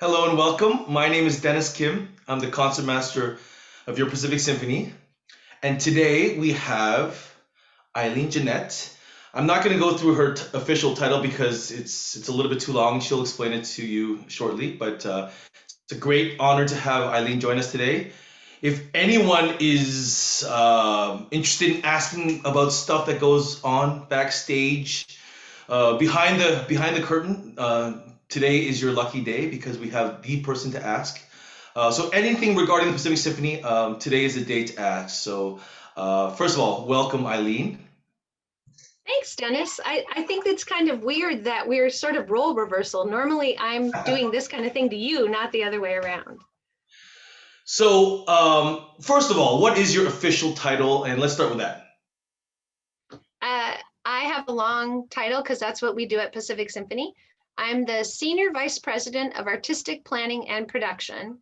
Hello and welcome. My name is Dennis Kim. I'm the concertmaster of your Pacific Symphony. And today we have Eileen Jeanette. I'm not going to go through her official title because it's a little bit too long. She'll explain it to you shortly. But it's a great honor to have Eileen join us today. If anyone is interested in asking about stuff that goes on backstage, behind the curtain, today is your lucky day because we have the person to ask. So anything regarding the Pacific Symphony, today is the day to ask. So first of all, welcome, Eileen. Thanks, Dennis. I think it's kind of weird that we're sort of role reversal. Normally, I'm doing this kind of thing to you, not the other way around. So first of all, what is your official title? And let's start with that. I have a long title because that's what we do at Pacific Symphony. I'm the Senior Vice President of Artistic Planning and Production,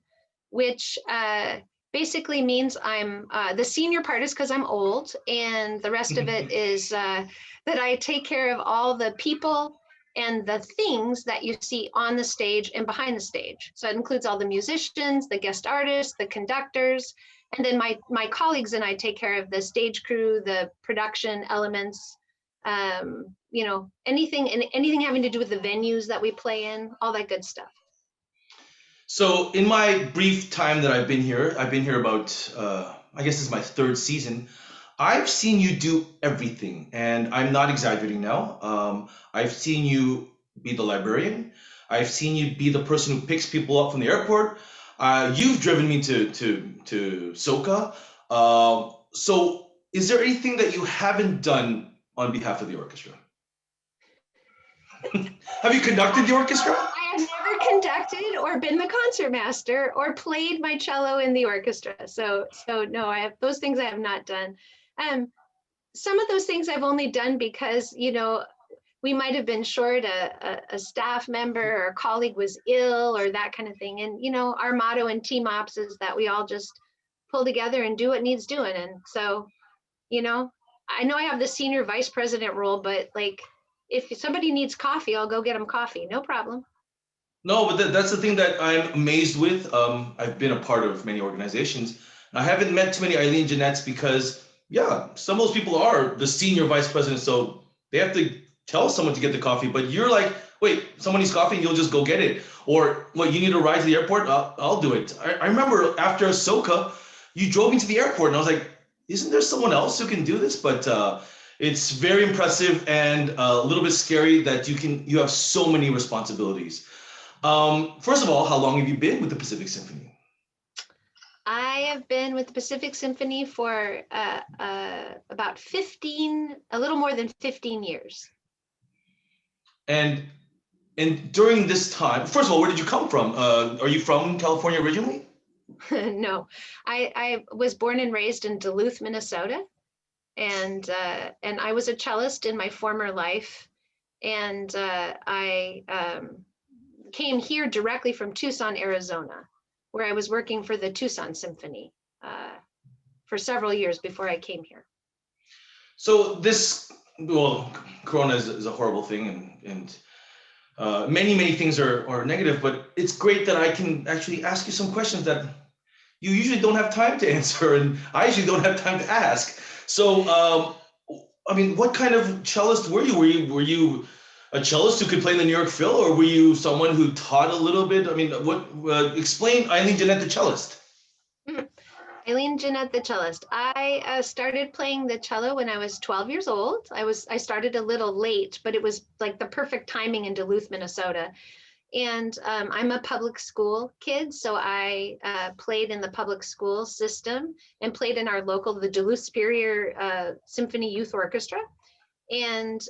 which basically means I'm the senior part is because I'm old, and the rest of it is that I take care of all the people and the things that you see on the stage and behind the stage. So it includes all the musicians, the guest artists, the conductors, and then my colleagues and I take care of the stage crew, the production elements, anything having to do with the venues that we play in, all that good stuff. So in my brief time that I've been here about, I guess this is my third season. I've seen you do everything, and I'm not exaggerating now. I've seen you be the librarian. I've seen you be the person who picks people up from the airport. You've driven me to Soka. So is there anything that you haven't done on behalf of the orchestra? Have you conducted the orchestra? I have never conducted or been the concertmaster or played my cello in the orchestra. So no, those things I have not done. Some of those things I've only done because, we might have been short a staff member or a colleague was ill or that kind of thing. And, our motto in team ops is that we all just pull together and do what needs doing. And so, I know I have the senior vice president role, but if somebody needs coffee, I'll go get them coffee. No problem. No, but that's the thing that I'm amazed with. I've been a part of many organizations. And I haven't met too many Eileen Jeanettes because, yeah, some of those people are the senior vice president, so they have to tell someone to get the coffee. But you're like, wait, someone needs coffee, and you'll just go get it. Or, what, you need a ride to the airport? I'll do it. I remember after Ahsoka, you drove me to the airport, and I was like, isn't there someone else who can do this? But it's very impressive and a little bit scary that you have so many responsibilities. First of all, how long have you been with the Pacific Symphony? I have been with the Pacific Symphony for about a little more than 15 years. And during this time, first of all, where did you come from? Are you from California originally? No, I was born and raised in Duluth, Minnesota, and I was a cellist in my former life, and I came here directly from Tucson, Arizona, where I was working for the Tucson Symphony for several years before I came here. So Corona is a horrible thing, and many things are negative, but it's great that I can actually ask you some questions that you usually don't have time to answer, and I usually don't have time to ask. So, what kind of cellist were you? Were you a cellist who could play in the New York Phil, or were you someone who taught a little bit? Explain Eileen Jeanette, the cellist. Eileen Jeanette, the cellist. I started playing the cello when I was 12 years old. I started a little late, but it was like the perfect timing in Duluth, Minnesota. And I'm a public school kid, so I played in the public school system and played in the Duluth Superior Symphony Youth Orchestra. And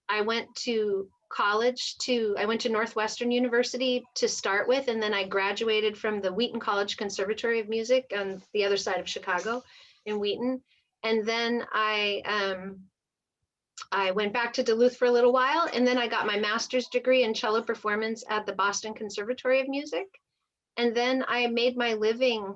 I went to I went to Northwestern University to start with, and then I graduated from the Wheaton College Conservatory of Music on the other side of Chicago in Wheaton. And then I went back to Duluth for a little while, and then I got my master's degree in cello performance at the Boston Conservatory of Music. And then I made my living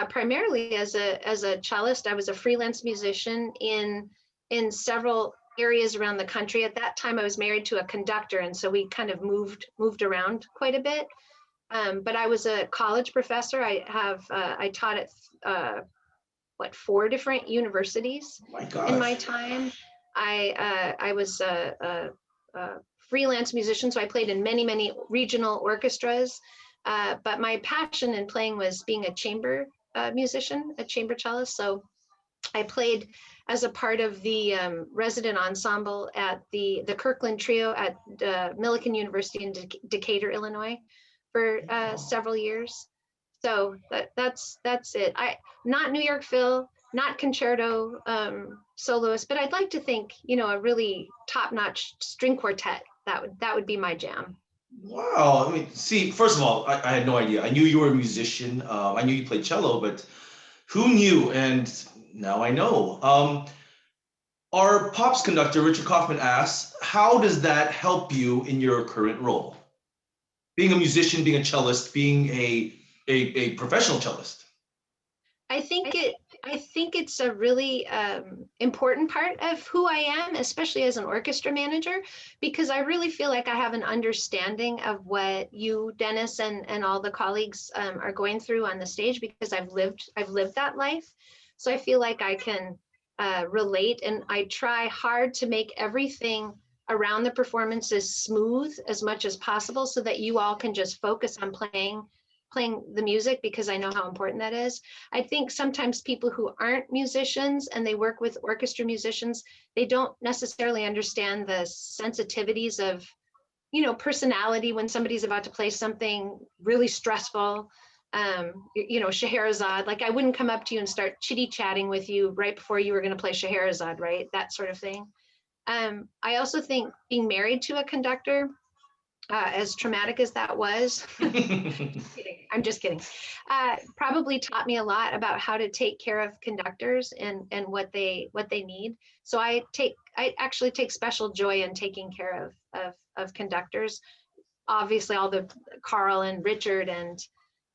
primarily as a cellist. I was a freelance musician in several areas around the country. At that time, I was married to a conductor, and so we kind of moved around quite a bit. But I was a college professor. I taught at 4 different universities My in my gosh. time. I was a freelance musician, so I played in many regional orchestras. But my passion in playing was being a chamber musician, a chamber cellist. So I played as a part of the resident ensemble at the Kirkland Trio at Millikan University in Decatur, Illinois, for Wow. several years. So that's it. Not New York Phil, not concerto soloist, but I'd like to think, a really top-notch string quartet. That would be my jam. Wow. I mean, see, first of all, I had no idea. I knew you were a musician. I knew you played cello, but who knew? And now I know. Our pops conductor, Richard Kaufman, asks, how does that help you in your current role? Being a musician, being a cellist, being a professional cellist. I think it's a really important part of who I am, especially as an orchestra manager, because I really feel like I have an understanding of what you, Dennis, and all the colleagues are going through on the stage, because I've lived that life. So I feel like I can relate, and I try hard to make everything around the performance as smooth as much as possible, so that you all can just focus on playing the music, because I know how important that is. I think sometimes people who aren't musicians and they work with orchestra musicians, they don't necessarily understand the sensitivities of, personality when somebody's about to play something really stressful. Scheherazade, like I wouldn't come up to you and start chitty chatting with you right before you were going to play Scheherazade, right? That sort of thing. I also think being married to a conductor, as traumatic as that was, I'm just kidding, probably taught me a lot about how to take care of conductors and what they need. So I actually take special joy in taking care of conductors. Obviously, all the Carl and Richard and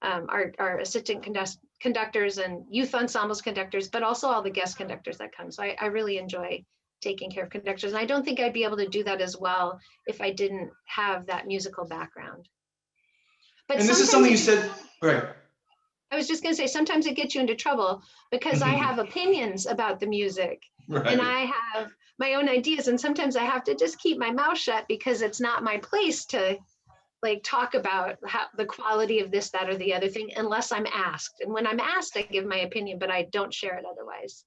our assistant conductors and youth ensembles conductors, but also all the guest conductors that come. So I really enjoy taking care of conductors. And I don't think I'd be able to do that as well if I didn't have that musical background. But And this is sometimes something you said, right? I was just going to say, sometimes it gets you into trouble because I have opinions about the music and Right. I have my own ideas. And sometimes I have to just keep my mouth shut because it's not my place to talk about the quality of this, that, or the other thing, unless I'm asked. And when I'm asked, I give my opinion, but I don't share it otherwise.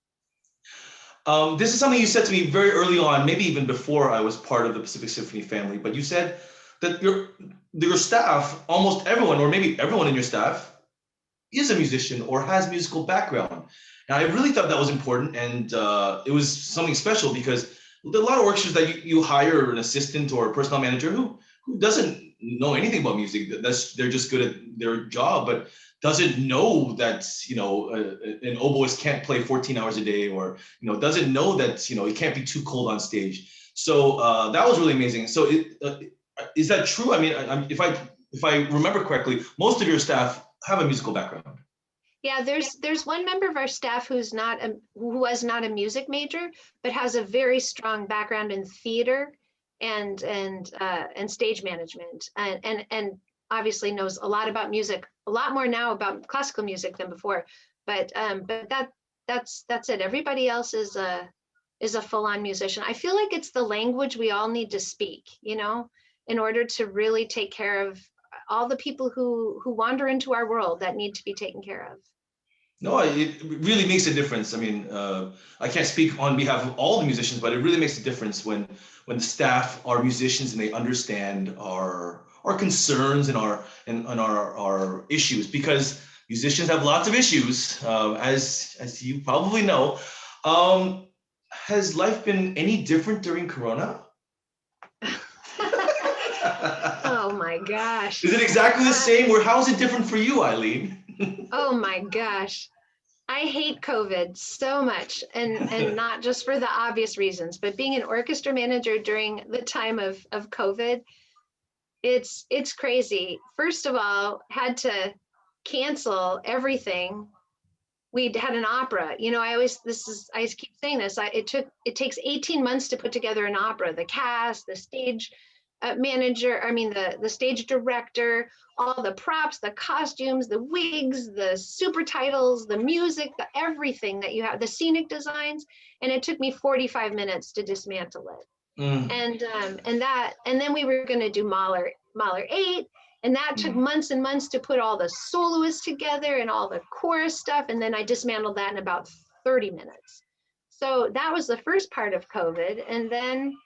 This is something you said to me very early on, maybe even before I was part of the Pacific Symphony family, but you said that your staff, almost everyone, or maybe everyone in your staff, is a musician or has musical background. And I really thought that was important, and it was something special because there are a lot of orchestras that you hire an assistant or a personnel manager who doesn't know anything about music. They're just good at their job, but doesn't know that an oboist can't play 14 hours a day, or doesn't know that it can't be too cold on stage. So that was really amazing. So is that true? I mean, if I remember correctly, most of your staff have a musical background. Yeah, there's one member of our staff who was not a music major, but has a very strong background in theater and stage management, and obviously knows a lot about music, a lot more now about classical music than before. But that's it. Everybody else is a full-on musician. I feel like it's the language we all need to speak, in order to really take care of all the people who wander into our world that need to be taken care of. No, it really makes a difference. I mean, I can't speak on behalf of all the musicians, but it really makes a difference when the staff are musicians and they understand our concerns and our issues, because musicians have lots of issues, as you probably know. Has life been any different during Corona? Oh my gosh. Is it exactly the same, or how is it different for you, Eileen? Oh my gosh. I hate COVID so much, and not just for the obvious reasons, but being an orchestra manager during the time of COVID, it's crazy. First of all, had to cancel everything we had an opera. You know, I keep saying this. It takes 18 months to put together an opera. The cast, the stage manager, the stage director, all the props, the costumes, the wigs, the super titles, the music, the everything that you have, the scenic designs. And it took me 45 minutes to dismantle it. And then we were going to do Mahler 8, and that took months and months to put all the soloists together and all the chorus stuff, and then I dismantled that in about 30 minutes. So that was the first part of COVID. And then,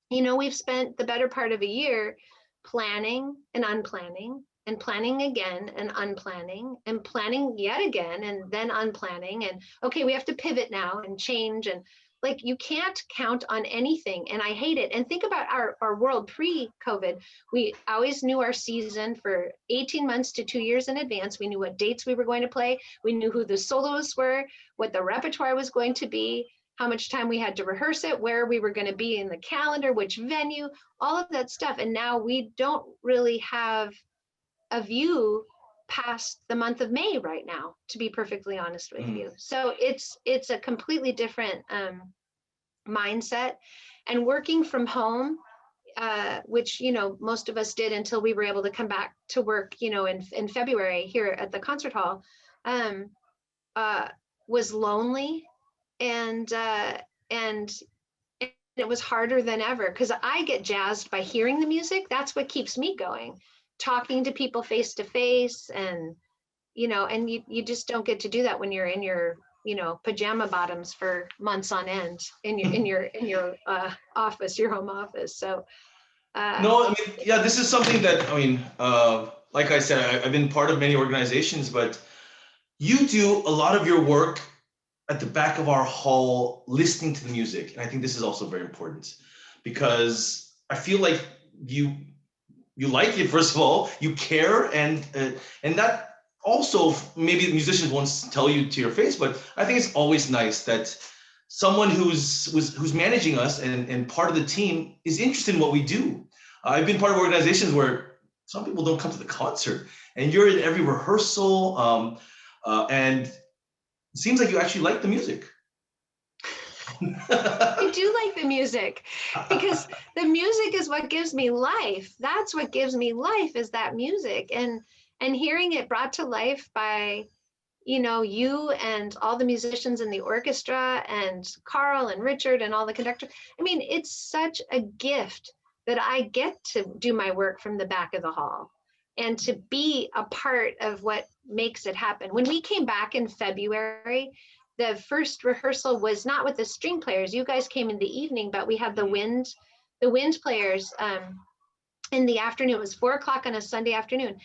you know, we've spent the better part of a year planning and unplanning and planning again and unplanning and planning yet again and then unplanning, and okay, we have to pivot now and change, and like you can't count on anything, and I hate it. And think about our world pre-COVID. We always knew our season for 18 months to 2 years in advance. We knew what dates we were going to play. We knew who the soloists were, what the repertoire was going to be, how much time we had to rehearse it, where we were going to be in the calendar, which venue, all of that stuff. And now we don't really have a view past the month of May right now, to be perfectly honest with you. So it's a completely different mindset. And working from home, which, you know, most of us did until we were able to come back to work, you know, in February here at the concert hall, was lonely, and it was harder than ever, because I get jazzed by hearing the music. That's what keeps me going. Talking to people face to face, and you know, and you just don't get to do that when you're in your, you know, pajama bottoms for months on end in your office, your home office. So No, I mean, yeah, this is something that, I mean, like I said, I've been part of many organizations, but you do a lot of your work at the back of our hall listening to the music. And I think this is also very important, because I feel like you like it, first of all, you care, and that also, maybe musicians won't tell you to your face, but I think it's always nice that someone who's managing us and part of the team is interested in what we do. I've been part of organizations where some people don't come to the concert, and you're in every rehearsal, and it seems like you actually like the music. I do like the music, because the music is what gives me life. That's what gives me life, is that music, and hearing it brought to life by, you know, you and all the musicians in the orchestra, and Carl and Richard and all the conductors. I mean, it's such a gift that I get to do my work from the back of the hall and to be a part of what makes it happen. When we came back in February, the first rehearsal was not with the string players. You guys came in the evening, but we had the wind players in the afternoon. It was 4 o'clock on a Sunday afternoon.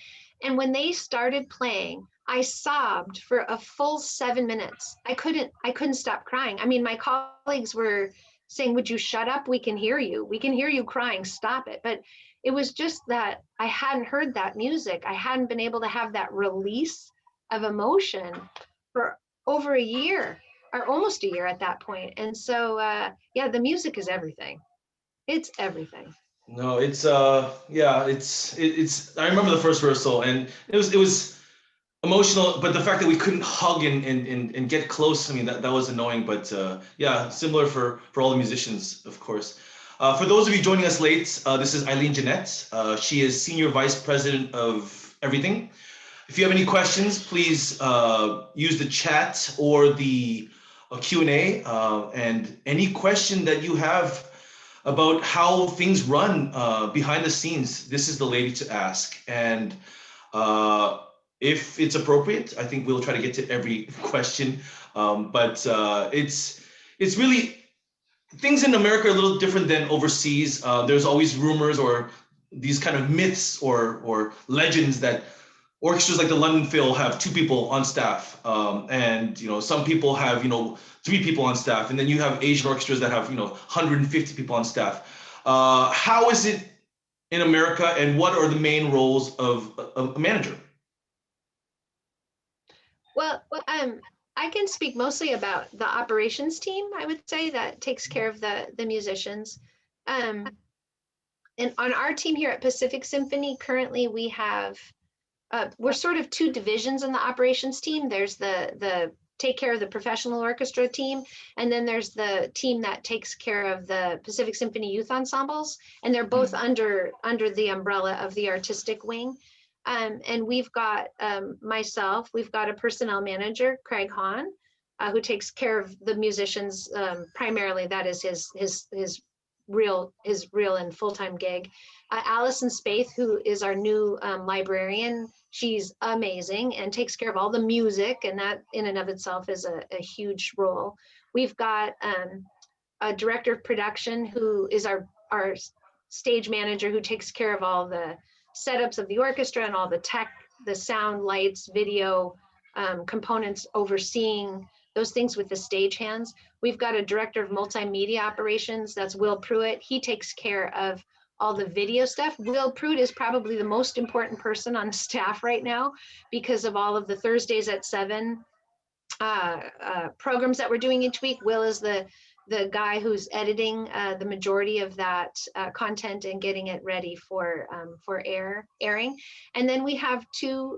And when they started playing, I sobbed for a full 7 minutes. I couldn't stop crying. I mean, my colleagues were saying, "Would you shut up? We can hear you. We can hear you crying. Stop it." But it was just that I hadn't heard that music. I hadn't been able to have that release of emotion for over a year, or almost a year at that point. And so, yeah, the music is everything. It's everything. No, it's yeah, it's I remember the first rehearsal, and it was emotional, but the fact that we couldn't hug and get close, I mean, that was annoying. But yeah, similar for all the musicians, of course. For those of you joining us late, this is Eileen Jeanette. She is Senior Vice President of Everything. If you have any questions, please use the chat or the Q&A, and any question that you have about how things run behind the scenes, this is the lady to ask. And if it's appropriate, I think we'll try to get to every question. But it's really, things in America are a little different than overseas. There's always rumors or these kind of myths or legends that orchestras like the London Phil have 2 people on staff, and you know, some people have, you know, 3 people on staff, and then you have Asian orchestras that have, you know, 150 people on staff. How is it in America, and what are the main roles of a manager? Well, I can speak mostly about the operations team, I would say, that takes care of the musicians. And on our team here at Pacific Symphony, currently we have, we're sort of 2 divisions in the operations team. There's the take care of the professional orchestra team. And then there's the team that takes care of the Pacific Symphony youth ensembles. And they're both under the umbrella of the artistic wing. And we've got myself, we've got a personnel manager, Craig Hahn, who takes care of the musicians primarily. That is his real and full-time gig. Allison Spaeth, who is our new librarian, she's amazing and takes care of all the music, and that in and of itself is a huge role. We've got a director of production who is our stage manager, who takes care of all the setups of the orchestra and all the tech, the sound, lights, video components, overseeing those things with the stagehands. We've got a director of multimedia operations, that's Will Pruitt. He takes care of all the video stuff. Will Pruitt is probably the most important person on staff right now because of all of the Thursdays at 7 programs that we're doing each week. Will is the guy who's editing the majority of that content and getting it ready for airing. And then we have two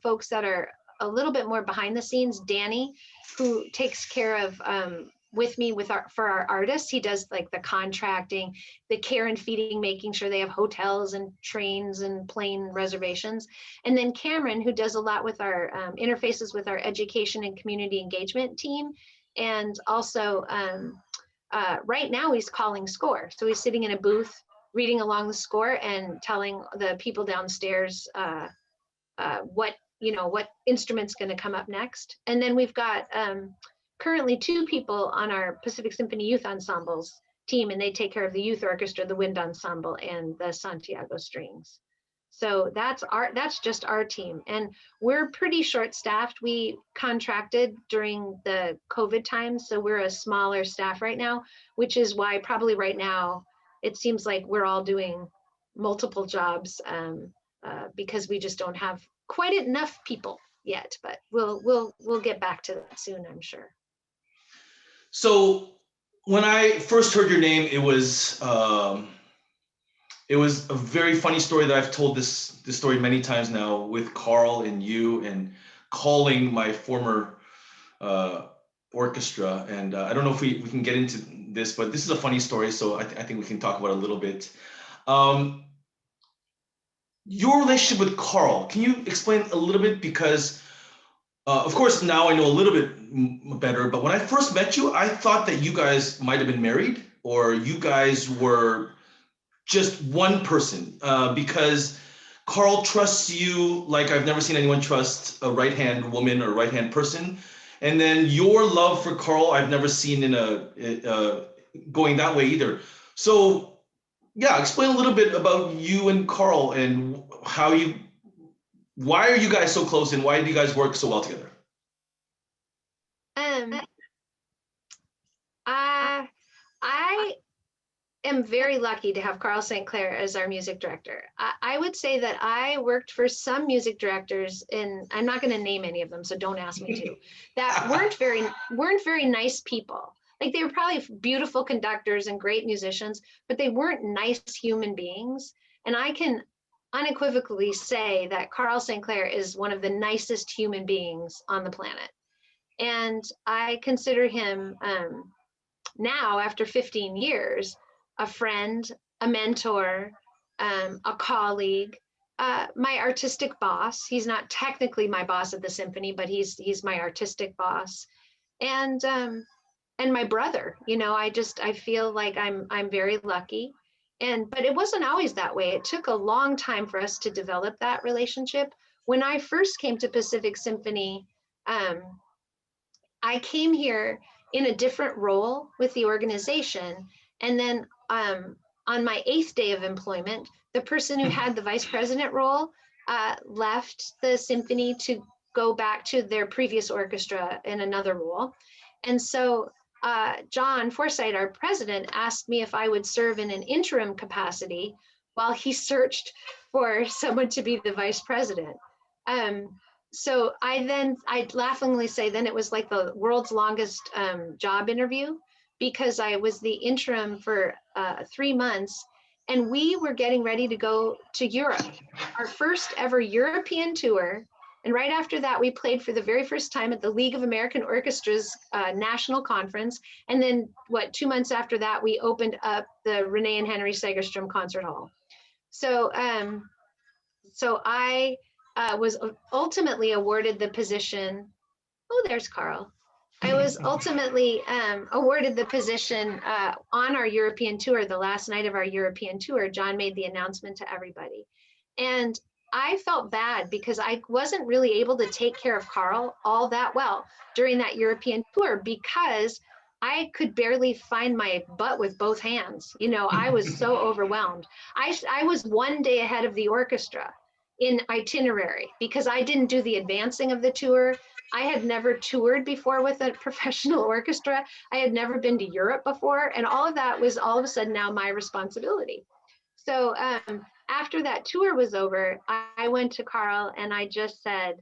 folks that are a little bit more behind the scenes. Danny, who takes care of with me for our artists. He does like the contracting, the care and feeding, making sure they have hotels and trains and plane reservations. And then Cameron, who does a lot with our interfaces with our education and community engagement team. And also right now he's calling score. So he's sitting in a booth, reading along the score and telling the people downstairs what instrument's going to come up next. And then we've got currently 2 people on our Pacific Symphony Youth Ensembles team, and they take care of the youth orchestra, the wind ensemble, and the Santiago strings. So that's just our team, and we're pretty short-staffed. We contracted during the COVID time, so we're a smaller staff right now, which is why probably right now it seems like we're all doing multiple jobs because we just don't have quite enough people yet. But we'll get back to that soon, I'm sure. So when I first heard your name, it was a very funny story that I've told this story many times now with Carl and you, and calling my former orchestra. And I don't know if we can get into this, but this is a funny story, so I think we can talk about it a little bit. Your relationship with Carl, can you explain a little bit? Because of course, now I know a little bit better, but when I first met you, I thought that you guys might have been married, or you guys were just one person, because Carl trusts you like I've never seen anyone trust a right-hand woman or right-hand person. And then your love for Carl, I've never seen in going that way either. So yeah, explain a little bit about you and Carl and why are you guys so close, and why do you guys work so well together? I am very lucky to have Carl St.Clair as our music director. I would say that I worked for some music directors, and I'm not going to name any of them, so don't ask me to, that weren't very nice people. Like, they were probably beautiful conductors and great musicians, but they weren't nice human beings. And I can unequivocally say that Carl St.Clair is one of the nicest human beings on the planet. And I consider him now, after 15 years, a friend, a mentor, a colleague, my artistic boss. He's not technically my boss at the symphony, but he's my artistic boss, and my brother. I feel like I'm very lucky. But it wasn't always that way. It took a long time for us to develop that relationship. When I first came to Pacific Symphony, I came here in a different role with the organization. And then on my 8th day of employment, the person who had the vice president role left the symphony to go back to their previous orchestra in another role. And so John Forsythe, our president, asked me if I would serve in an interim capacity while he searched for someone to be the vice president. So I'd laughingly say then it was like the world's longest job interview, because I was the interim for 3 months, and we were getting ready to go to Europe, our first ever European tour, And right after that, we played for the very first time at the League of American Orchestras National Conference. And then 2 months after that, we opened up the Renee and Henry Segerstrom Concert Hall. So, so I was ultimately awarded the position. Oh, there's Carl. I was ultimately awarded the position on our European tour. The last night of our European tour, John made the announcement to everybody. And I felt bad because I wasn't really able to take care of Carl all that well during that European tour because I could barely find my butt with both hands. You know, I was so overwhelmed. I was one day ahead of the orchestra in itinerary because I didn't do the advancing of the tour. I had never toured before with a professional orchestra. I had never been to Europe before. And all of that was all of a sudden now my responsibility. So after that tour was over, I went to Carl and I just said,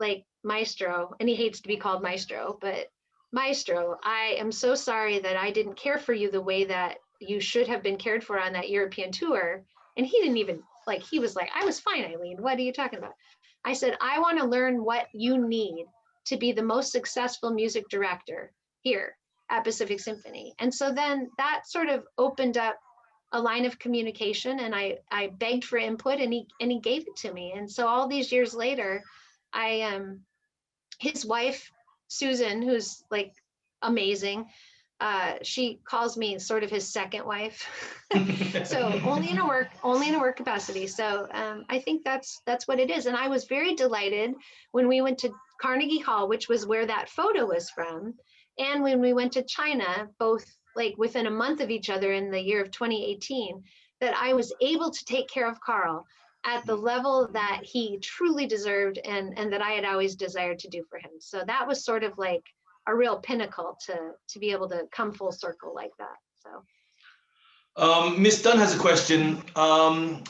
like, Maestro, and he hates to be called Maestro, but Maestro, I am so sorry that I didn't care for you the way that you should have been cared for on that European tour. And he didn't even, like, he was like, I was fine, Eileen. What are you talking about? I said, I want to learn what you need to be the most successful music director here at Pacific Symphony. And so then that sort of opened up a line of communication, and I begged for input, and he gave it to me. And so all these years later, his wife Susan, who's like amazing, she calls me sort of his second wife. So only in a work capacity. So I think that's what it is. And I was very delighted when we went to Carnegie Hall, which was where that photo was from, and when we went to China, both like within a month of each other in the year of 2018, that I was able to take care of Carl at the level that he truly deserved and that I had always desired to do for him. So that was sort of like a real pinnacle to be able to come full circle like that. So Ms. Dunn has a question.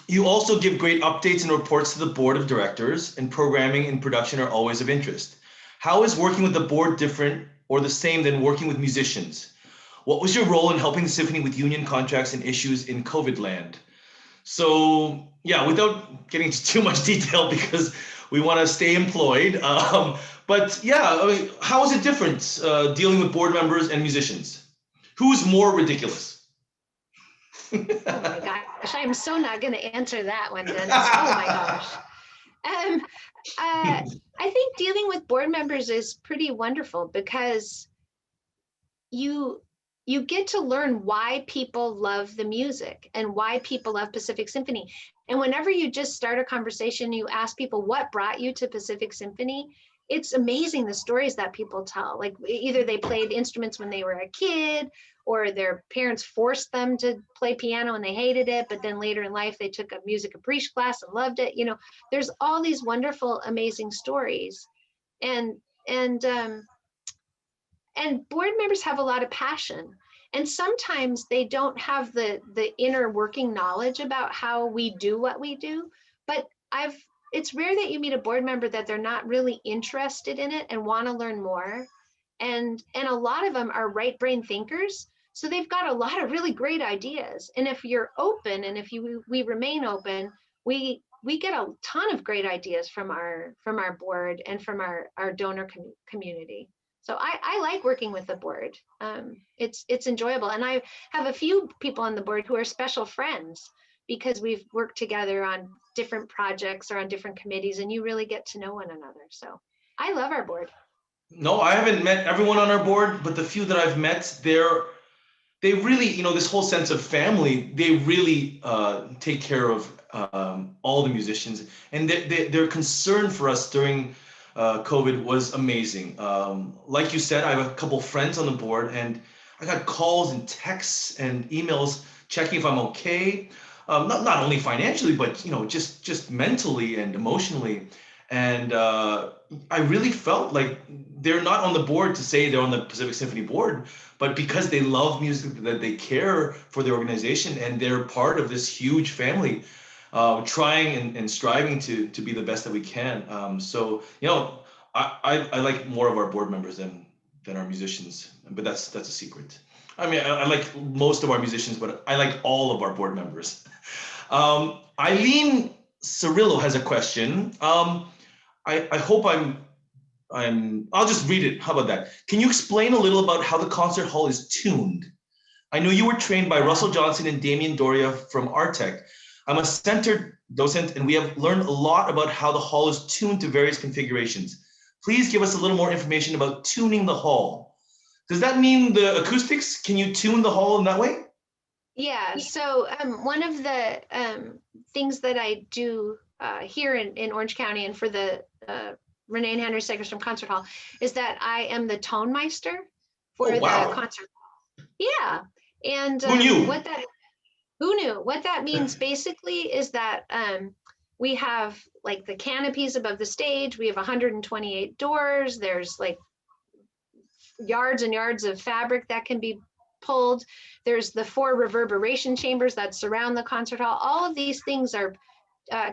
You also give great updates and reports to the board of directors, and programming and production are always of interest. How is working with the board different or the same than working with musicians? What was your role in helping the symphony with union contracts and issues in COVID land? So yeah, without getting into too much detail because we want to stay employed. But yeah, I mean, how is it different dealing with board members and musicians? Who's more ridiculous? Oh my gosh, I'm so not going to answer that one, Dennis. Oh my gosh. I think dealing with board members is pretty wonderful because you get to learn why people love the music and why people love Pacific Symphony. And whenever you just start a conversation, you ask people what brought you to Pacific Symphony. It's amazing the stories that people tell. Like either they played instruments when they were a kid, or their parents forced them to play piano and they hated it, but then later in life they took a music caprice class and loved it. You know, there's all these wonderful, amazing stories. And board members have a lot of passion, and sometimes they don't have the inner working knowledge about how we do what we do. But it's rare that you meet a board member that they're not really interested in it and want to learn more. And a lot of them are right brain thinkers, so they've got a lot of really great ideas. And if you're open, and if we remain open, we get a ton of great ideas from our board and from our donor community. So I like working with the board. It's enjoyable. And I have a few people on the board who are special friends because we've worked together on different projects or on different committees, and you really get to know one another. So I love our board. No, I haven't met everyone on our board, but the few that I've met, they really, you know, this whole sense of family, they really take care of all the musicians, and their concern for us during COVID was amazing. Like you said, I have a couple friends on the board, and I got calls and texts and emails checking if I'm okay. Not only financially, but you know, just mentally and emotionally. And I really felt like they're not on the board to say they're on the Pacific Symphony board, but because they love music, that they care for the organization, and they're part of this huge family, trying and striving to be the best that we can. So you know, I like more of our board members than our musicians, but that's a secret. I mean, I like most of our musicians, but I like all of our board members. Eileen Cirillo has a question. I hope I'll just read it. How about that? Can you explain a little about how the concert hall is tuned? I know you were trained by Russell Johnson and Damien Doria from Artec. I'm a center docent, and we have learned a lot about how the hall is tuned to various configurations. Please give us a little more information about tuning the hall. Does that mean the acoustics? Can you tune the hall in that way? Yeah, so one of the things that I do here in Orange County and for the Renee and Henry Segers from Concert Hall is that I am the tone meister for Oh, wow. the concert. Yeah, and Who knew? Who knew? What that means basically is that we have like the canopies above the stage. We have 128 doors. There's like yards and yards of fabric that can be pulled. There's the 4 reverberation chambers that surround the concert hall. All of these things are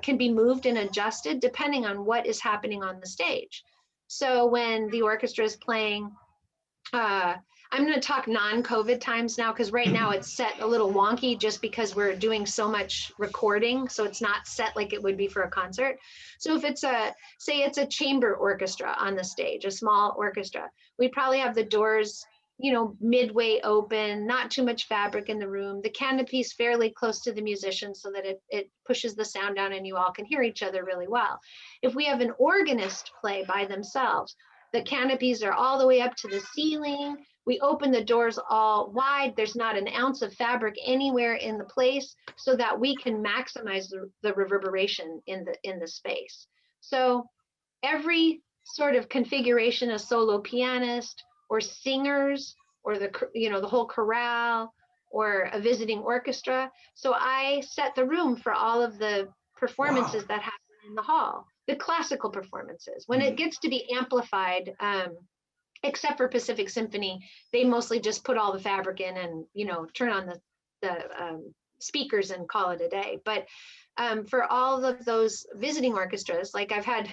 can be moved and adjusted depending on what is happening on the stage. So when the orchestra is playing, I'm going to talk non-COVID times now, because right now it's set a little wonky just because we're doing so much recording. So it's not set like it would be for a concert. So if it's say it's a chamber orchestra on the stage, a small orchestra, we'd probably have the doors, midway open, not too much fabric in the room, the canopies fairly close to the musicians so that it pushes the sound down and you all can hear each other really well. If we have an organist play by themselves, the canopies are all the way up to the ceiling. We open the doors all wide. There's not an ounce of fabric anywhere in the place so that we can maximize the reverberation in the space. So every sort of configuration, a solo pianist or singers or the whole chorale or a visiting orchestra. So I set the room for all of the performances that happen in the hall, the classical performances. When it gets to be amplified, except for Pacific Symphony, they mostly just put all the fabric in and turn on the speakers and call it a day. But for all of those visiting orchestras, like I've had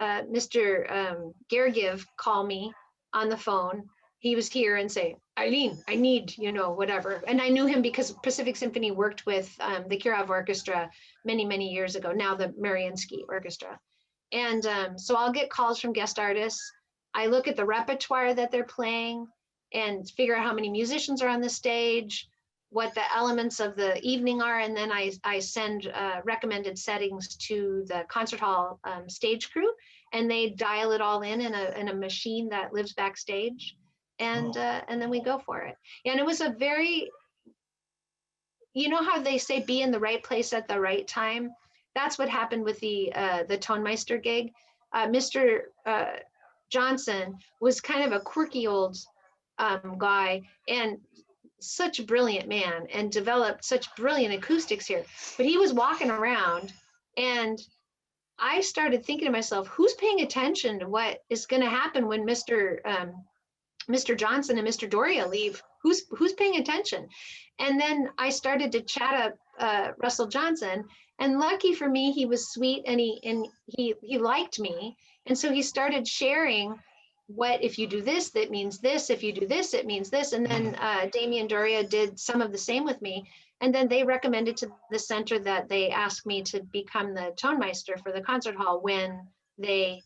Mr. Gergiev call me on the phone. He was here and say, Eileen, I need, whatever. And I knew him because Pacific Symphony worked with the Kirov Orchestra many, many years ago, now the Mariinsky Orchestra. And so I'll get calls from guest artists. I look at the repertoire that they're playing and figure out how many musicians are on the stage, what the elements of the evening are, and then I send recommended settings to the concert hall stage crew, and they dial it all in a machine that lives backstage, and then we go for it. And it was a very, how they say be in the right place at the right time. That's what happened with the Tonmeister gig. Mr. Johnson was kind of a quirky old guy and such a brilliant man and developed such brilliant acoustics here. But he was walking around and I started thinking to myself, who's paying attention to what is going to happen when Mr. Johnson and Mr. Doria leave? Who's paying attention? And then I started to chat up Russell Johnson, and lucky for me, he was sweet and he liked me. And so he started sharing what, if you do this, that means this. If you do this, it means this. And then Damien Doria did some of the same with me. And then they recommended to the center that they asked me to become the tonmeister for the concert hall when they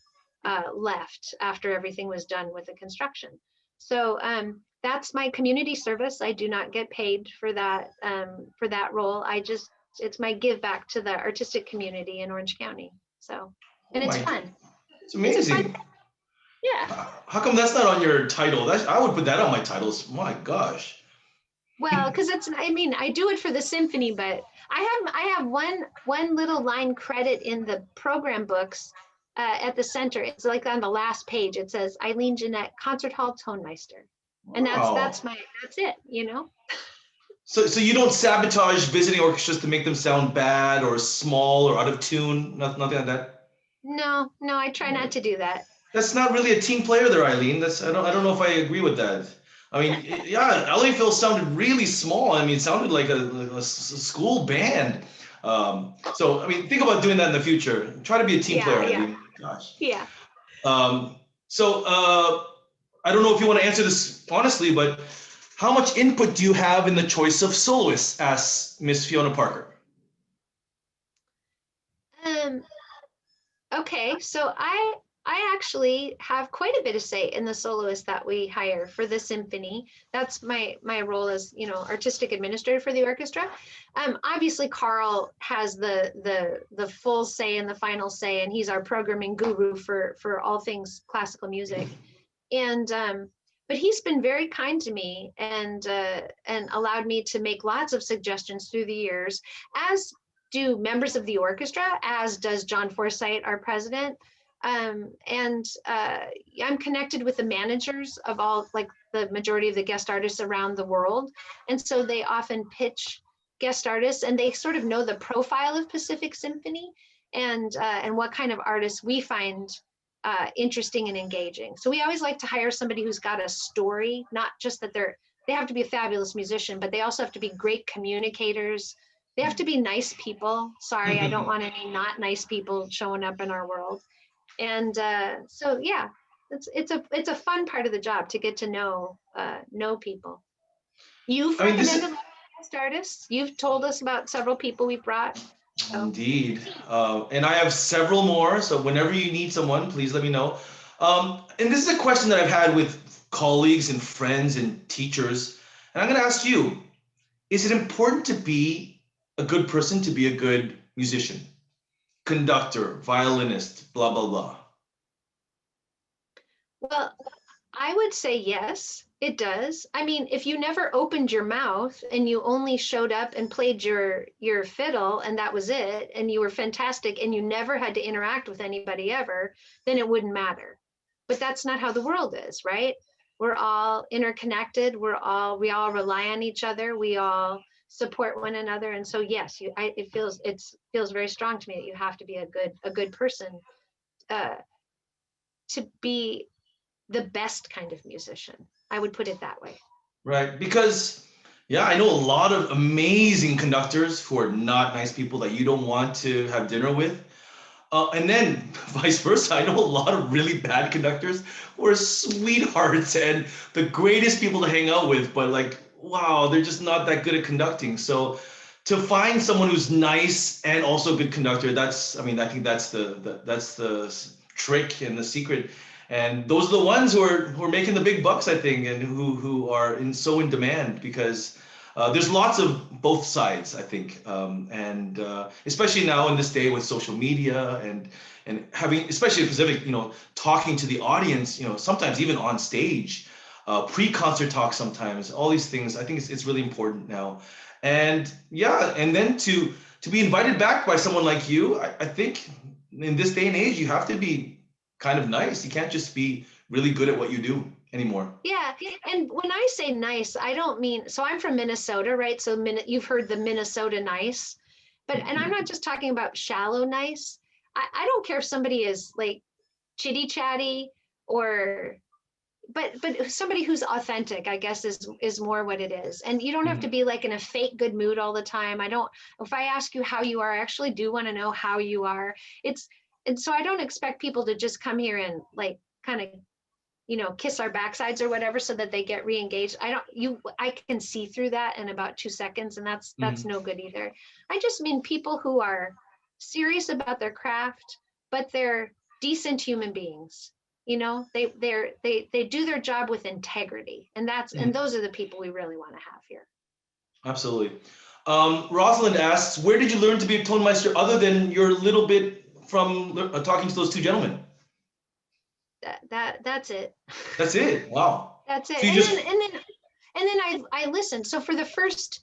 left after everything was done with the construction. So that's my community service. I do not get paid for that role. It's my give back to the artistic community in Orange County. So, and it's fun. It's amazing. Yeah. How come that's not on your title? I would put that on my titles. My gosh. Well, because I do it for the symphony, but I have one little line credit in the program books at the center. It's like on the last page. It says Eileen Jeanette, Concert Hall Tonmeister, and that's it. So you don't sabotage visiting orchestras to make them sound bad or small or out of tune, nothing like that? No, I try not to do that. That's not really a team player there, Eileen. I don't know if I agree with that. I mean, yeah, LA sounded really small. I mean, it sounded like a school band. So, I mean, think about doing that in the future. Try to be a team player, Eileen. Gosh. Yeah. So, I don't know if you want to answer this honestly, but how much input do you have in the choice of soloists? Asks Miss Fiona Parker. Okay, so I actually have quite a bit of say in the soloists that we hire for the symphony. That's my role as, artistic administrator for the orchestra. Obviously Carl has the full say and the final say, and he's our programming guru for all things classical music. And but he's been very kind to me and allowed me to make lots of suggestions through the years, as do members of the orchestra, as does John Forsythe, our president. And I'm connected with the managers of all, like the majority of the guest artists around the world. And so they often pitch guest artists, and they sort of know the profile of Pacific Symphony and what kind of artists we find interesting and engaging. So we always like to hire somebody who's got a story, not just that they have to be a fabulous musician, but they also have to be great communicators. They have to be nice people. Sorry, I don't want any not nice people showing up in our world. And so yeah, it's a fun part of the job to get to know people. You've recommended guest artists. You've told us about several people we've brought. So. Indeed. And I have several more. So whenever you need someone, please let me know. And this is a question that I've had with colleagues and friends and teachers. And I'm going to ask you, is it important to be a good person to be a good musician? Conductor, violinist, blah, blah, blah. Well, I would say yes, it does. I mean, if you never opened your mouth and you only showed up and played your fiddle and that was it, and you were fantastic and you never had to interact with anybody ever, then it wouldn't matter. But that's not how the world is, right? We're all interconnected. We all rely on each other. We all support one another. And so yes, it feels very strong to me that you have to be a good person to be the best kind of musician. I would put it that way. Right, because yeah, I know a lot of amazing conductors who are not nice people that you don't want to have dinner with. And then vice versa, I know a lot of really bad conductors who are sweethearts and the greatest people to hang out with, but like, wow, they're just not that good at conducting. So to find someone who's nice and also a good conductor, I think that's the trick and the secret. And those are the ones who are making the big bucks, I think, and who are so in demand, because there's lots of both sides, I think, and especially now in this day with social media and having, especially in Pacific, talking to the audience, sometimes even on stage, pre-concert talk, sometimes all these things. I think it's really important now, and yeah, and then to be invited back by someone like you, I think in this day and age you have to be kind of nice. You can't just be really good at what you do anymore. Yeah, and when I say nice, I don't mean, so I'm from Minnesota, right? So you've heard the Minnesota nice, but and I'm not just talking about shallow nice. I don't care if somebody is like chitty chatty but somebody who's authentic, I guess is more what it is. And you don't have to be like in a fake good mood all the time. If I ask you how you are, I actually do want to know how you are. And so I don't expect people to just come here and like kind of, kiss our backsides or whatever so that they get re-engaged. I can see through that in about 2 seconds, and that's no good either. I just mean people who are serious about their craft, but they're decent human beings. They do their job with integrity, and those are the people we really want to have here. Absolutely. Rosalind asks, where did you learn to be a tone master other than your little bit from talking to those two gentlemen? That's it. That's it. Wow. That's it. So And then I listened. So for the first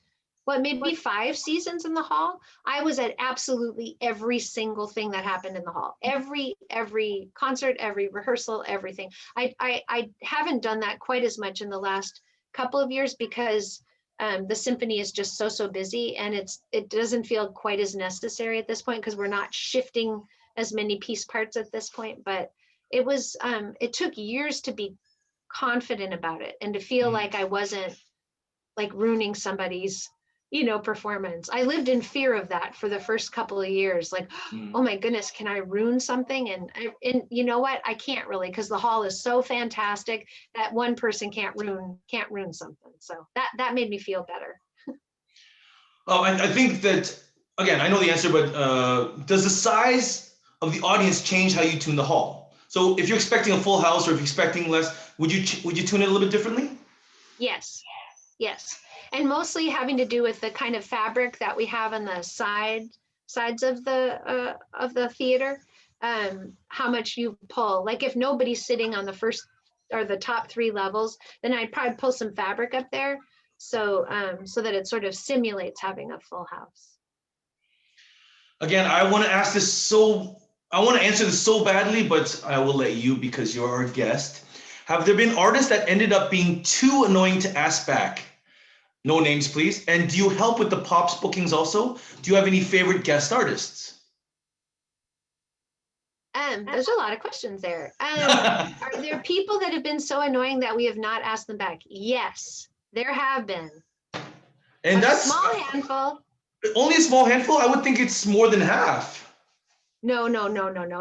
maybe 5 seasons in the hall, I was at absolutely every single thing that happened in the hall. Every concert, every rehearsal, everything. I haven't done that quite as much in the last couple of years because the symphony is just so busy, and it doesn't feel quite as necessary at this point because we're not shifting as many piece parts at this point. But it took years to be confident about it and to feel like I wasn't like ruining somebody's performance. I lived in fear of that for the first couple of years, like oh my goodness, can I ruin something? And you know what, I can't really, because the hall is so fantastic that one person can't ruin something. So that made me feel better. I think that, again, I know the answer, but does the size of the audience change how you tune the hall? So if you're expecting a full house or if you're expecting less, would you tune it a little bit differently? Yes, yes. And mostly having to do with the kind of fabric that we have on the sides of the theater, how much you pull. Like if nobody's sitting on the first or the top 3 levels, then I'd probably pull some fabric up there, so so that it sort of simulates having a full house. Again, I want to answer this so badly, but I will let you because you're our guest. Have there been artists that ended up being too annoying to ask back? No names, please. And do you help with the pops bookings also? Do you have any favorite guest artists? There's a lot of questions there. Are there people that have been so annoying that we have not asked them back? Yes, there have been. And that's small handful. Only a small handful? I would think it's more than half. No.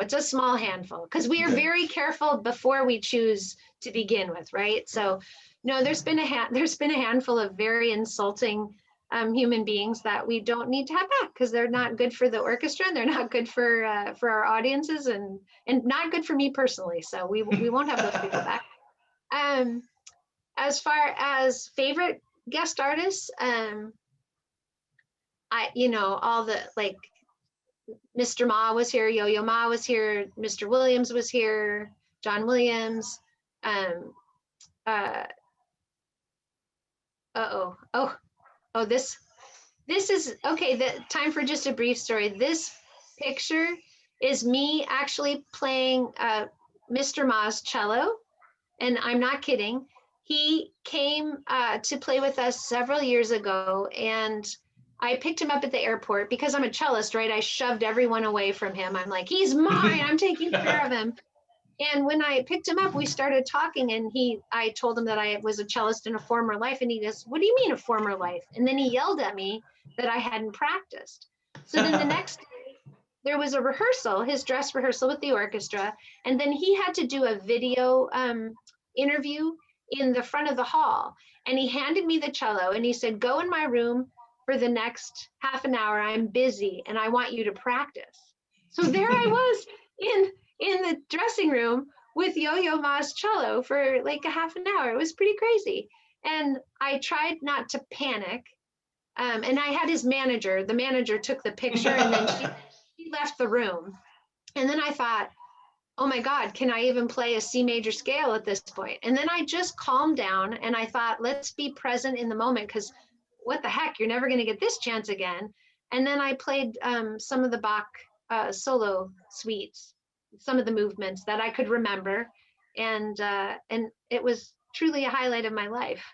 It's a small handful because we are very careful before we choose to begin with, right? So, no, there's been a handful of very insulting human beings that we don't need to have back because they're not good for the orchestra and they're not good for our audiences and not good for me personally. So we won't have those people back. As far as favorite guest artists, all the like. Mr. Ma was here, Yo-Yo Ma was here, Mr. Williams was here, John Williams. This is okay. The time for just a brief story. This picture is me actually playing Mr. Ma's cello, and I'm not kidding. He came to play with us several years ago, and I picked him up at the airport because I'm a cellist, right? I shoved everyone away from him. I'm like, he's mine. I'm taking care of him. And when I picked him up, we started talking, and I told him that I was a cellist in a former life, and he goes, "What do you mean a former life?" And then he yelled at me that I hadn't practiced. So then the next day, there was a rehearsal, his dress rehearsal with the orchestra, and then he had to do a video interview in the front of the hall. And he handed me the cello, and he said, "Go in my room for the next half an hour. I'm busy and I want you to practice." So there I was in the dressing room with Yo-Yo Ma's cello for like a half an hour. It was pretty crazy. And I tried not to panic. And I had his manager. The manager took the picture and then she left the room. And then I thought, oh my God, can I even play a C major scale at this point? And then I just calmed down and I thought, let's be present in the moment because what the heck, you're never going to get this chance again. And then I played some of the Bach solo suites, some of the movements that I could remember. And it was truly a highlight of my life.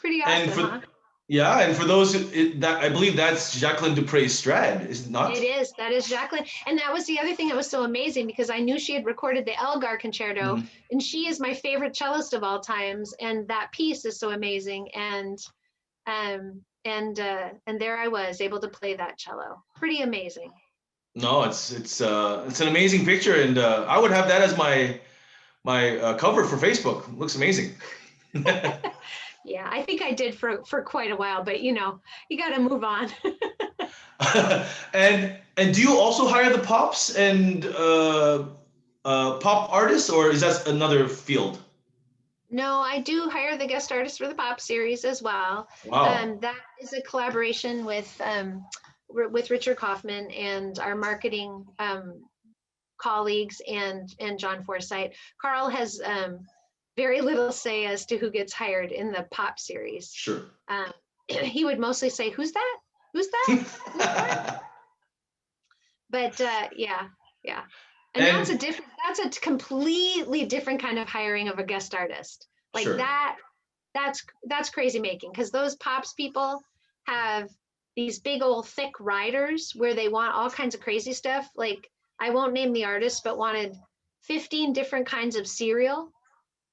Pretty awesome, Yeah, and for those that I believe that's Jacqueline Dupre's Strad, is it not? It is. That is Jacqueline. And that was the other thing that was so amazing because I knew she had recorded the Elgar Concerto, and she is my favorite cellist of all times. And that piece is so amazing. And there I was able to play that cello. Pretty amazing. No, it's an amazing picture, and I would have that as my cover for Facebook. It looks amazing. Yeah, I think I did for quite a while, but you got to move on. And do you also hire the pops and pop artists, or is that another field? No, I do hire the guest artists for the pop series as well. Wow. That is a collaboration with Richard Kaufman and our marketing colleagues and John Forsythe. Carl has very little say as to who gets hired in the pop series. Sure. He would mostly say, "Who's that? Who's that? Who's that?" But yeah. And that's a completely different kind of hiring of a guest artist. Like sure. That's crazy making because those pops people have these big old thick riders where they want all kinds of crazy stuff. Like I won't name the artist, but wanted 15 different kinds of cereal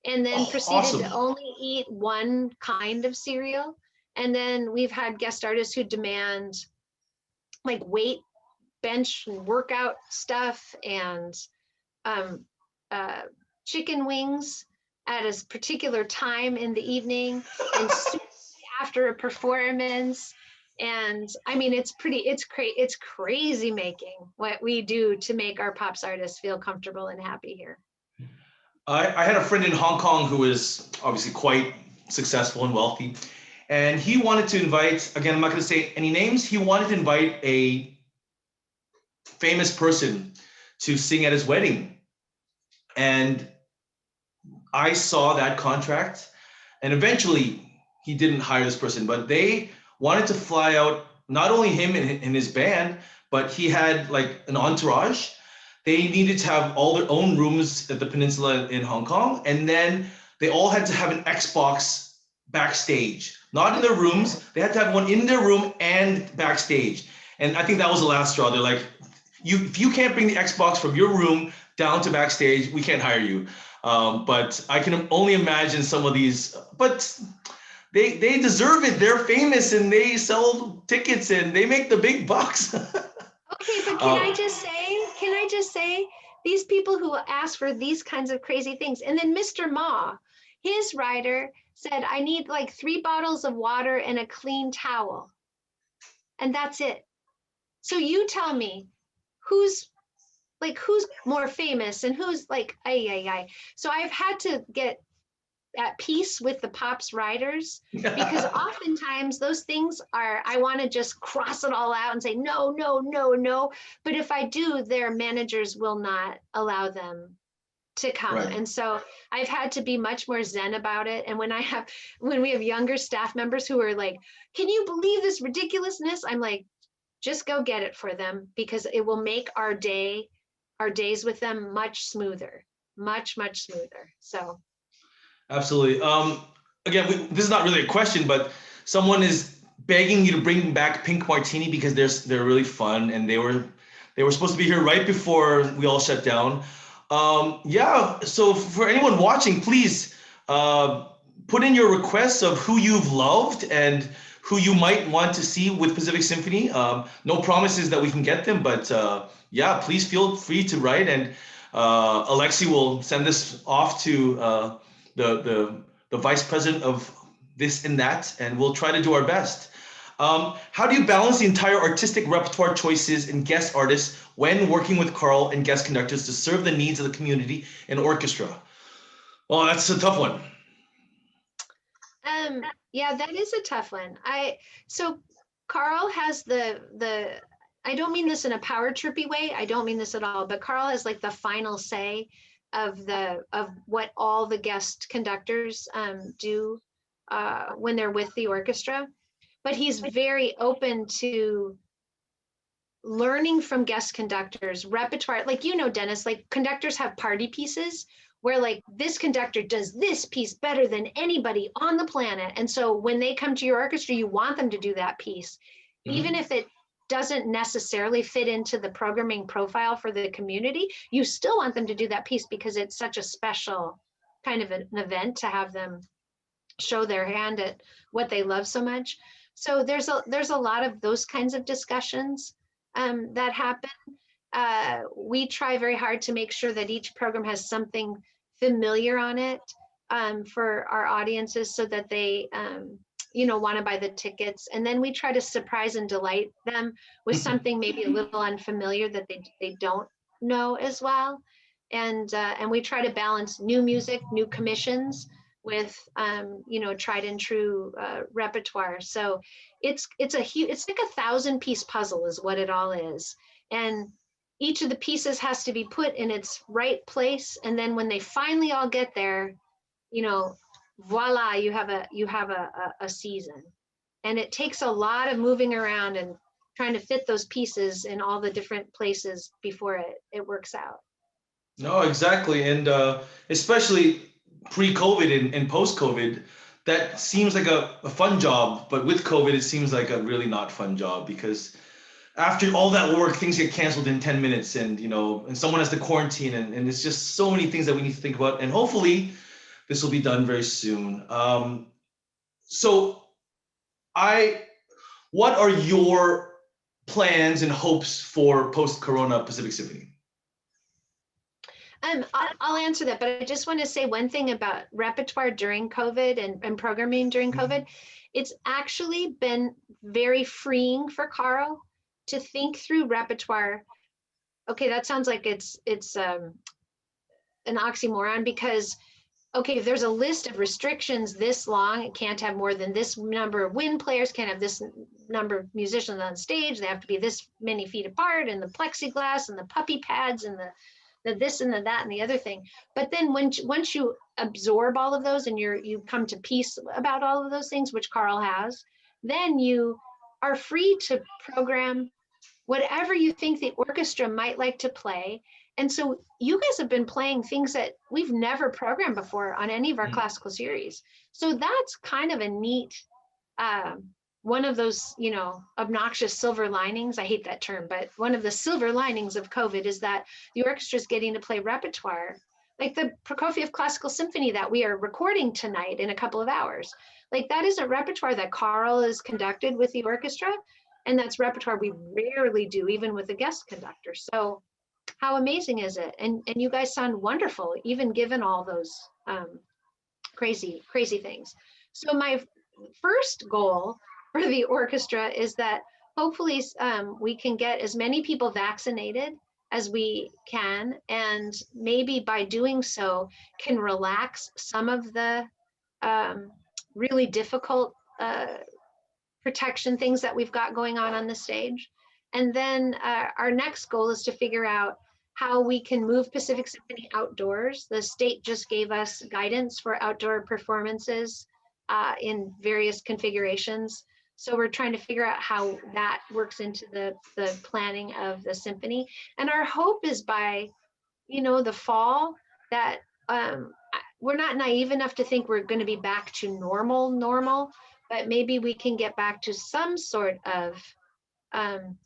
and then proceeded to only eat one kind of cereal. And then we've had guest artists who demand like weight bench and workout stuff and chicken wings at a particular time in the evening and after a performance And I mean, it's crazy making what we do to make our pops artists feel comfortable and happy here. I had a friend in Hong Kong who is obviously quite successful and wealthy, and he wanted to invite, again, I'm not going to say any names, he wanted to invite a famous person to sing at his wedding. And I saw that contract, and eventually he didn't hire this person, but they wanted to fly out not only him and his band, but he had like an entourage. They needed to have all their own rooms at the peninsula in Hong Kong, and then they all had to have an Xbox backstage, not in their rooms. They had to have one in their room and backstage. And I think that was the last straw. They're like, if you can't bring the Xbox from your room down to backstage, we can't hire you. But I can only imagine some of these, but they deserve it. They're famous and they sell tickets and they make the big bucks. Okay, but can I just say, these people who ask for these kinds of crazy things, and then Mr. Ma, his writer said, I need like 3 bottles of water and a clean towel. And that's it. So you tell me who's more famous and who's like, ay. So I've had to get at peace with the pops writers, because oftentimes those things are, I want to just cross it all out and say no, but if I do, their managers will not allow them to come. Right. And so I've had to be much more zen about it. And when we have younger staff members who are like, can you believe this ridiculousness, I'm like, just go get it for them, because it will make our days with them much smoother, much smoother. So Absolutely. Again, this is not really a question, but someone is begging you to bring back Pink Martini because they're really fun, and they were supposed to be here right before we all shut down. Yeah. So for anyone watching, please put in your requests of who you've loved and who you might want to see with Pacific Symphony. No promises that we can get them, but yeah, please feel free to write, and Alexi will send this off to the vice president of this and that, and we'll try to do our best. How do you balance the entire artistic repertoire choices and guest artists when working with Carl and guest conductors to serve the needs of the community and orchestra? Well, that's a tough one. Yeah, that is a tough one. So Carl has the I don't mean this in a power trippy way. I don't mean this at all, but Carl has like the final say of what all the guest conductors do when they're with the orchestra. But he's very open to learning from guest conductors, repertoire. Like, Dennis, like conductors have party pieces where like this conductor does this piece better than anybody on the planet. And so when they come to your orchestra, you want them to do that piece, even if it doesn't necessarily fit into the programming profile for the community, you still want them to do that piece because it's such a special kind of an event to have them show their hand at what they love so much. So there's a lot of those kinds of discussions that happen. We try very hard to make sure that each program has something familiar on it for our audiences so that they want to buy the tickets. And then we try to surprise and delight them with something maybe a little unfamiliar that they don't know as well. And we try to balance new music, new commissions with tried and true repertoire. So it's like 1,000-piece puzzle is what it all is. And each of the pieces has to be put in its right place. And then when they finally all get there, voila, you have a season. And it takes a lot of moving around and trying to fit those pieces in all the different places before it works out. No, exactly. And especially pre-COVID and post-COVID, that seems like a fun job. But with COVID, it seems like a really not fun job, because after all that work, things get canceled in 10 minutes, and and someone has to quarantine, and it's just so many things that we need to think about. And hopefully this will be done very soon. So what are your plans and hopes for post-Corona Pacific Symphony? I'll answer that, but I just want to say one thing about repertoire during COVID and programming during COVID. It's actually been very freeing for Carl to think through repertoire. Okay, that sounds like it's an oxymoron, because okay, if there's a list of restrictions this long, it can't have more than this number of wind players, can't have this number of musicians on stage, they have to be this many feet apart, and the plexiglass and the puppy pads and the this and the that and the other thing. But then once you absorb all of those and you come to peace about all of those things, which Carl has, then you are free to program whatever you think the orchestra might like to play. And so you guys have been playing things that we've never programmed before on any of our classical series. So that's kind of a neat, one of those, obnoxious silver linings. I hate that term, but one of the silver linings of COVID is that the orchestra is getting to play repertoire, like the Prokofiev Classical Symphony that we are recording tonight in a couple of hours. Like that isn't repertoire that Carl is conducted with the orchestra. And that's repertoire we rarely do, even with a guest conductor. So how amazing is it? And you guys sound wonderful, even given all those crazy things. So my first goal for the orchestra is that hopefully we can get as many people vaccinated as we can, and maybe by doing so can relax some of the really difficult protection things that we've got going on the stage. And then our next goal is to figure out how we can move Pacific Symphony outdoors. The state just gave us guidance for outdoor performances in various configurations. So we're trying to figure out how that works into the planning of the symphony. And our hope is by, the fall that we're not naive enough to think we're going to be back to normal, but maybe we can get back to some sort of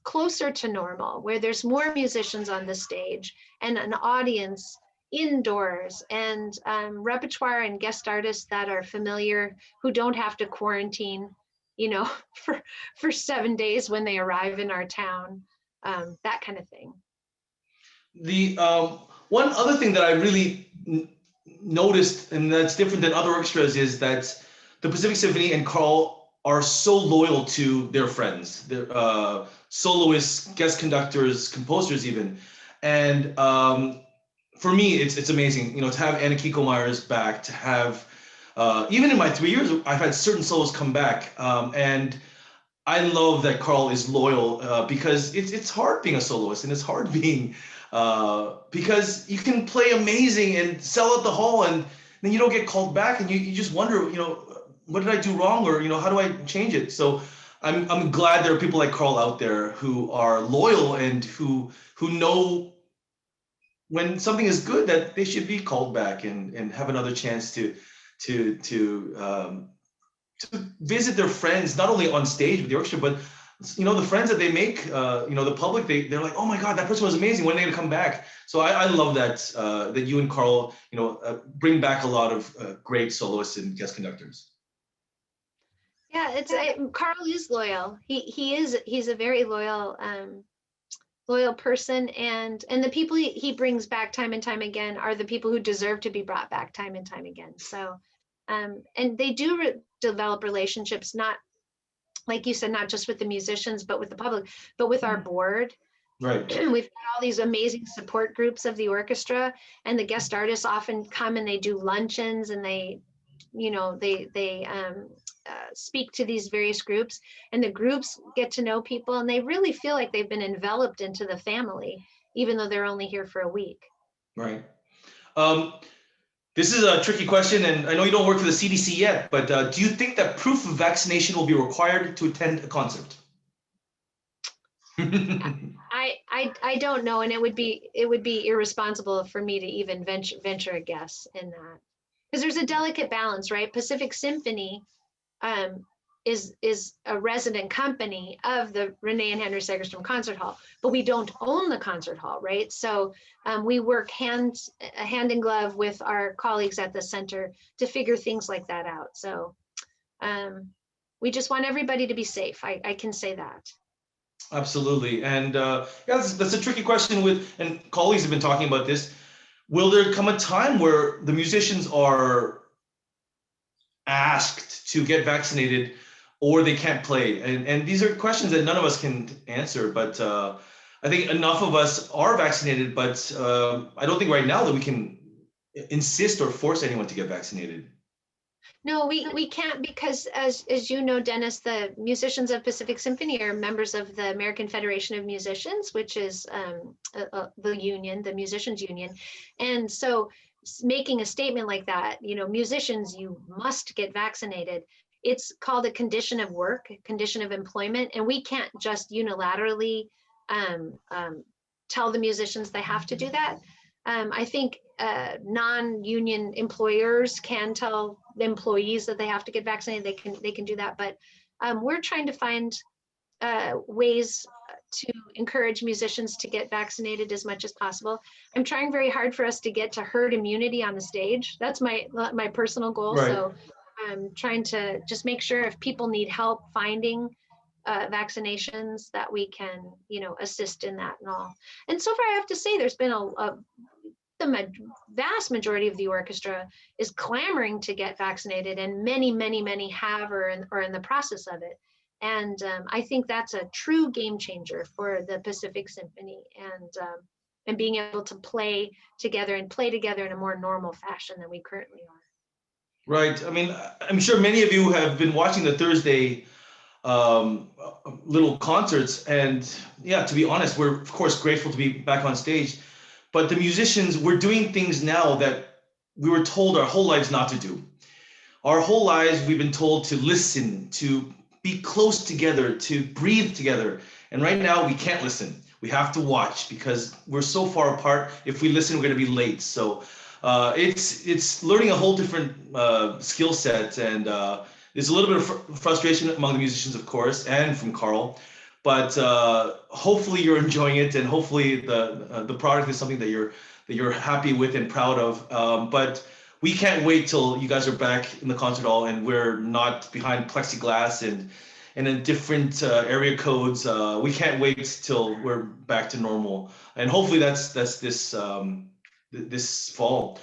closer to normal, where there's more musicians on the stage and an audience indoors, and repertoire and guest artists that are familiar, who don't have to quarantine, for 7 days when they arrive in our town, that kind of thing. The one other thing that I really noticed, and that's different than other orchestras, is that the Pacific Symphony and Carl are so loyal to their friends, their soloists, guest conductors, composers even. And for me, it's amazing, to have Anna Kiko-Myers back, to have, even in my 3 years, I've had certain solos come back. And I love that Carl is loyal because it's hard being a soloist, and it's hard being, because you can play amazing and sell out the hall, and then you don't get called back, and you just wonder, what did I do wrong, or how do I change it? So I'm glad there are people like Carl out there who are loyal and who know when something is good that they should be called back and have another chance to visit their friends, not only on stage with the orchestra, but the friends that they make, the public, they're like, oh my God, that person was amazing. When are they gonna come back? So I love that that you and Carl, bring back a lot of great soloists and guest conductors. Yeah, Carl is loyal. He's a very loyal person, and the people he brings back time and time again are the people who deserve to be brought back time and time again. So, and they do develop relationships, not like you said, not just with the musicians, but with the public, but with our board. Right. We've got all these amazing support groups of the orchestra, and the guest artists often come and they do luncheons, and they speak to these various groups, and the groups get to know people, and they really feel like they've been enveloped into the family, even though they're only here for a week. Right. This is a tricky question, and I know you don't work for the CDC yet, but do you think that proof of vaccination will be required to attend a concert? I don't know, and it would be irresponsible for me to even venture a guess in that, because there's a delicate balance, right? Pacific Symphony is a resident company of the Renee and Henry Segerstrom Concert Hall, but we don't own the concert hall, right? So we work hand in glove with our colleagues at the center to figure things like that out. So we just want everybody to be safe. I can say that. Absolutely. And that's a tricky question and colleagues have been talking about this. will there come a time where the musicians are asked to get vaccinated or they can't play? And these are questions that none of us can answer, but I think enough of us are vaccinated, but I don't think right now that we can insist or force anyone to get vaccinated. No, we can't, because as you know, Dennis, the musicians of Pacific Symphony are members of the American Federation of Musicians, which is the union, the musicians union. And so making a statement like that, you know, musicians, you must get vaccinated. It's called a condition of work, a condition of employment, and we can't just unilaterally tell the musicians they have to do that. I think non-union employers can tell employees that they have to get vaccinated. They can do that, but we're trying to find ways to encourage musicians to get vaccinated as much as possible. I'm trying very hard for us to get to herd immunity on the stage. That's my personal goal. Right. So I'm trying to just make sure if people need help finding vaccinations, that we can, you know, assist in that and all. And so far, I have to say, there's been the vast majority of the orchestra is clamoring to get vaccinated, and many have or in the process of it. And I think that's a true game changer for the Pacific Symphony, and being able to play together in a more normal fashion than we currently are. Right. I mean, I'm sure many of you have been watching the Thursday little concerts, and yeah, to be honest, we're of course grateful to be back on stage. But the musicians, we're doing things now that we were told our whole lives not to do. Our whole lives, we've been told to listen, to be close together, to breathe together. And right now, we can't listen. We have to watch because we're so far apart. If we listen, we're going to be late. So it's learning a whole different skill set. And there's a little bit of frustration among the musicians, of course, and from Carl. But hopefully you're enjoying it, and hopefully the product is something that you're happy with and proud of. But we can't wait till you guys are back in the concert hall and we're not behind plexiglass and in different area codes. We can't wait till we're back to normal, and hopefully that's this fall.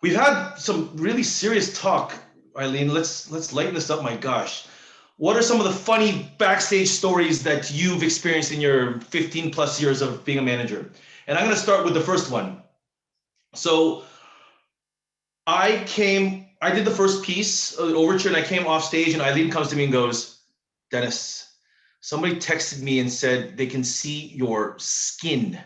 We've had some really serious talk, Eileen. Let's lighten this up. My gosh. What are some of the funny backstage stories that you've experienced in your 15 plus years of being a manager? And I'm going to start with the first one. So I did the first piece, overture, and I came off stage, and Eileen comes to me and goes, Dennis, somebody texted me and said they can see your skin.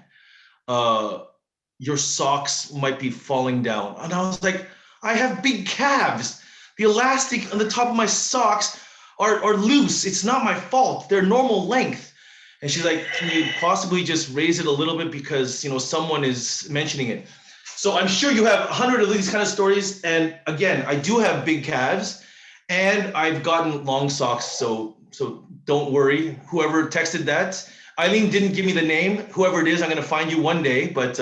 Your socks might be falling down. And I was like, I have big calves. The elastic on the top of my socks are loose. It's not my fault. They're normal length. And she's like, can you possibly just raise it a little bit because, you know, someone is mentioning it. So I'm sure you have 100 of these kind of stories. And again, I do have big calves and I've gotten long socks. So don't worry. Whoever texted that, Eileen didn't give me the name. Whoever it is, I'm going to find you one day. But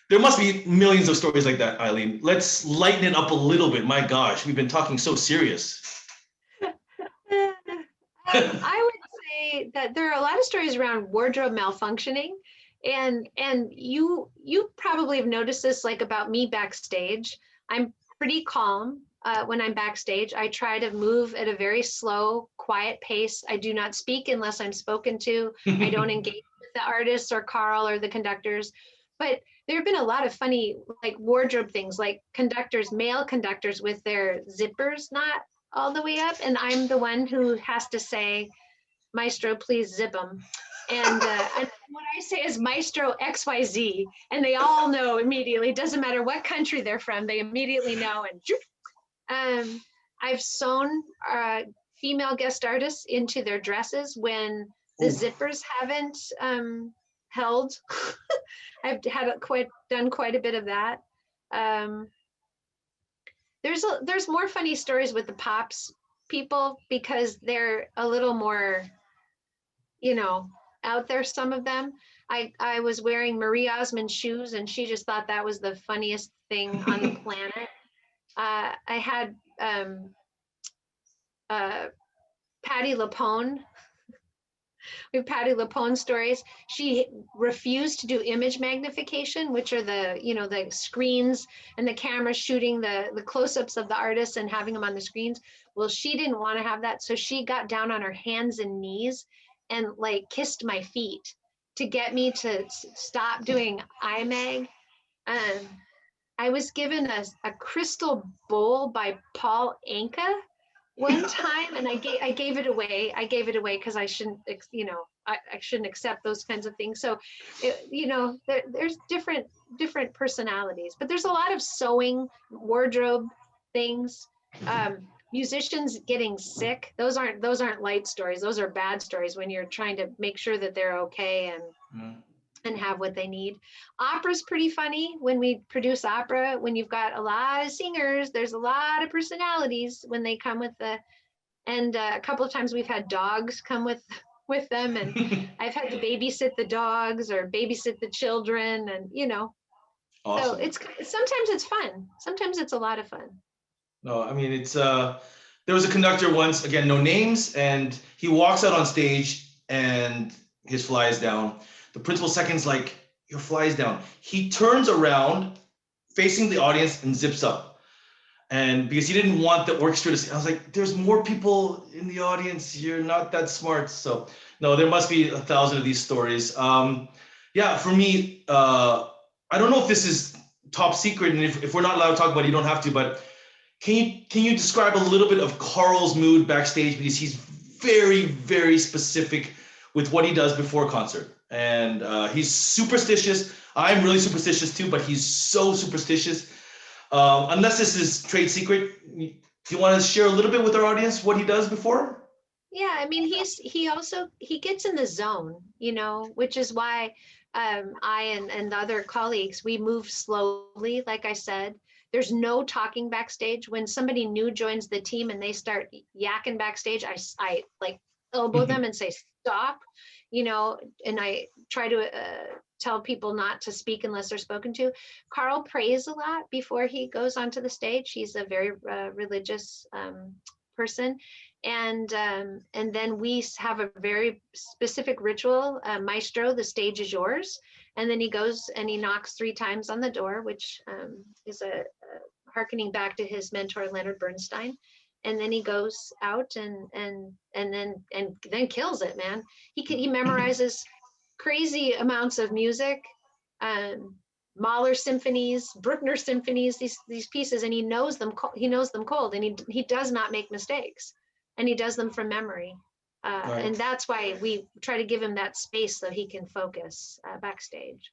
there must be millions of stories like that, Eileen. Let's lighten it up a little bit. My gosh, we've been talking so serious. I would say that there are a lot of stories around wardrobe malfunctioning, and you probably have noticed this, like about me backstage. I'm pretty calm when I'm backstage. I try to move at a very slow, quiet pace. I do not speak unless I'm spoken to. I don't engage with the artists or Carl or the conductors. But there have been a lot of funny, like, wardrobe things, like male conductors with their zippers not all the way up, and I'm the one who has to say, Maestro, please zip them. And what I say is Maestro XYZ, and they all know immediately. It doesn't matter what country they're from, they immediately know. And I've sewn female guest artists into their dresses when the zippers haven't held. I've done quite a bit of that. There's more funny stories with the pops people because they're a little more, you know, out there, some of them. I was wearing Marie Osmond shoes and she just thought that was the funniest thing on the planet. I had Patti Lupone We have Patti Lupone stories. She refused to do image magnification, which are the, you know, the screens and the camera shooting the close-ups of the artists and having them on the screens. Well, she didn't want to have that. So she got down on her hands and knees and like kissed my feet to get me to stop doing IMAG. Um, I was given a crystal bowl by Paul Anka one time, and I gave it away. I gave it away because I shouldn't, you know, I shouldn't accept those kinds of things. So, you know, there's different personalities, but there's a lot of sewing, wardrobe things. Musicians getting sick. Those aren't light stories. Those are bad stories when you're trying to make sure that they're okay and have what they need. Opera's pretty funny when we produce opera. When you've got a lot of singers, there's a lot of personalities when they come with and a couple of times we've had dogs come with them, and I've had to babysit the dogs or babysit the children, and you know, so Awesome. sometimes it's fun. Sometimes it's a lot of fun. No, I mean it's there was a conductor once, again, no names, and he walks out on stage and his fly is down. The principal second's like, your fly is down. He turns around facing the audience and zips up. And because he didn't want the orchestra to see, I was like, there's more people in the audience. You're not that smart. So no, there must be 1,000 of these stories. Yeah, for me, I don't know if this is top secret, and if we're not allowed to talk about it, you don't have to, but can you describe a little bit of Carl's mood backstage, because he's very, very specific with what he does before concert, and he's superstitious. I'm really superstitious too, but he's so superstitious. Unless this is trade secret, do you want to share a little bit with our audience what he does before? Yeah, I mean, he gets in the zone, you know, which is why I and the other colleagues, we move slowly. Like I said, there's no talking backstage. When somebody new joins the team and they start yakking backstage, I like elbow them and say, stop, you know, and I try to tell people not to speak unless they're spoken to. Carl prays a lot before he goes onto the stage. He's a very religious person. And then we have a very specific ritual. Maestro, the stage is yours. And then he goes and he knocks 3 times on the door, which is a hearkening back to his mentor Leonard Bernstein. And then he goes out and then kills it, man. He memorizes crazy amounts of music, Mahler symphonies, Bruckner symphonies, these pieces, and he knows them cold, and he does not make mistakes, and he does them from memory. Right. And that's why we try to give him that space so he can focus backstage.